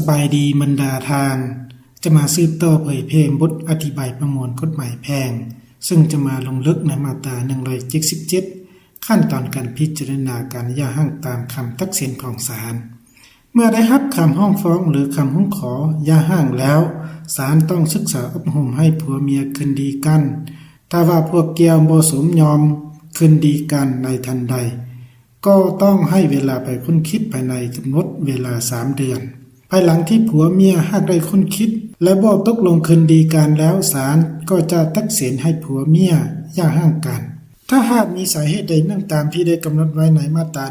สบายดีบรรดาทานจะมาสืบต่อเผยแพร่บทอธิบายประมวลกฎหมายแพ่งซึ่งจะมาลงลึกในมาตรา177ขั้นตอนการพิจารณาการหย่าร้างตามคำตัดสินของศาลเมื่อได้รับคำร้องฟ้องหรือคำร้องขอหย่าร้างแล้วศาลต้องศึกษาอบรมให้ผัวเมียคืนดีกันถ้าว่าพวกเกี่ยวบ่สมยอมคืนดีกันในทันใดก็ต้องให้เวลาไปคุ้นคิดภายในกำหนดเวลา3 เดือนภายหลังที่ผัวเมียหากได้คุ้นคิดและบ่ตกลงคืนดีกันแล้วศาลก็จะตัดสินให้ผัวเมียหย่าร้างกันถ้าหากมีสาเหตุใดเนื่องตามที่ได้กำหนดไว้ในมาตรา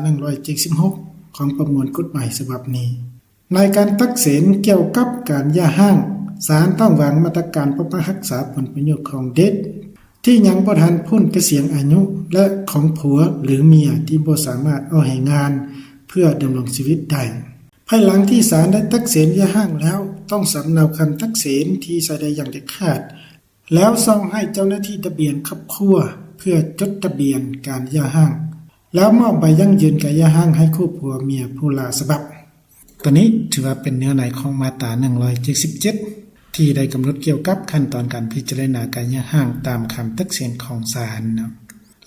176ของประมวลกฎหมายฉบับนี้ในการตัดสินเกี่ยวกับการหย่าร้างศาลต้องวางมาตรการปกปักรักษาผลประโยชน์ของเด็กที่ยังบ่ทันพ้นเกษียณอายุและของผัวหรือเมียที่บ่สามารถเอาให้งานเพื่อดำรงชีวิตได้ภายหลังที่ศาลได้ตัดสินหย่าร้างแล้วต้องสำเนาคำตัดสินที่ใส่ได้อย่างเด็ดขาดแล้วส่งให้เจ้าหน้าที่ทะเบียนครอบครัวเพื่อจดทะเบียนการหย่าร้างแล้วมอบใบยั่งยืนการหย่าร้างให้คู่ผัวเมียผู้ลาฉบับตัวนี้ถือว่าเป็นเนื้อในของมาตรา177ที่ได้กำหนดเกี่ยวกับขั้นตอนการพิจารณาการหย่าร้างตามคำตัดสินของศาลนะ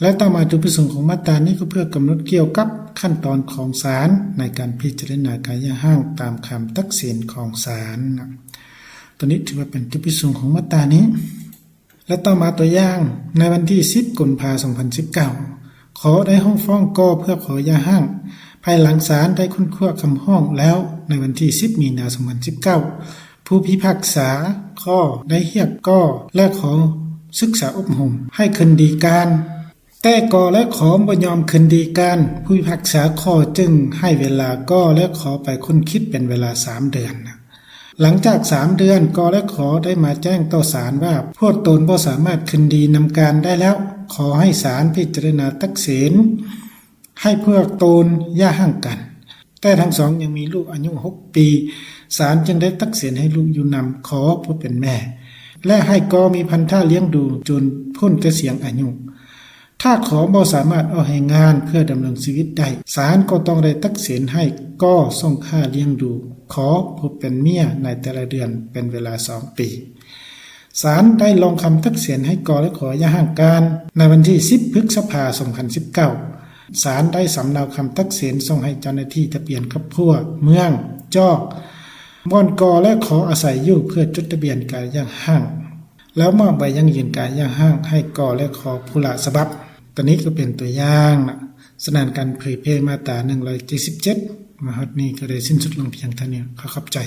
และต่อมาจุดประสงค์ของมาตรานี้ก็เพื่อกำหนดเกี่ยวกับขั้นตอนของศาลในการพิจารณาการหย่าร้างตามคำตัดสินของศาลนะตัวนี้ถือว่าเป็นจุดประสงค์ของมาตรานี้และต่อมาตัวอย่างในวันที่10 กุมภาพันธ์ 2019ขอได้ห้องฟ้องกเพื่อขอหย่าร้างภายหลังศาลได้ค้นคว้าคำร้องแล้วในวันที่10 มีนาคม 2019ผู้พิพากษาข้อได้เรียกก็และขอศึกษาอบรมให้คืนดีการแต่ก็และขอบ่ยอมคืนดีการผู้พิพากษาข้อจึงให้เวลาก็และขอไปค้นคิดเป็นเวลา3 เดือนหลังจาก3 เดือนก็และขอได้มาแจ้งต่อศาลว่าพวกตนบ่สามารถคืนดีนำการได้แล้วขอให้ศาลพิจารณาตัดสินให้พวกตนหย่าร้างกันแต่ทั้งสองยังมีลูกอายุ6 ปีศาลจึงได้ตัดสินให้ลูกอยู่นำขอผู้เป็นแม่และให้ก็มีพันธะเลี้ยงดูจนพ้นเกษียณอายุถ้าขอบ่สามารถเอาให้งานเพื่อดำรงชีวิตได้ศาลก็ต้องได้ตัดสินให้ก็ส่งค่าเลี้ยงดูขอผู้เป็นเมียในแต่ละเดือนเป็นเวลา2 ปีศาลได้ลงคำตัดสินให้กและขอหย่าร้างกันในวันที่10 พฤษภาคม 2019ศาลได้สำเนาคำตัดสินส่งให้เจ้าหน้าที่ทะเบียนครอบครัวเมืองจอกบ่อนกและขออาศัยอยู่เพื่อจดทะเบียนการหย่าร้างแล้วมอบใบยั่งยืนการหย่าร้างให้กและขอผู้ละฉบับตัวนี้ก็เป็นตัวอย่างสนานการเผยแพร่มาตรา177มาฮอดนี้ก็ได้สิ้นสุดลงเพียงเท่านี้ขอบใจ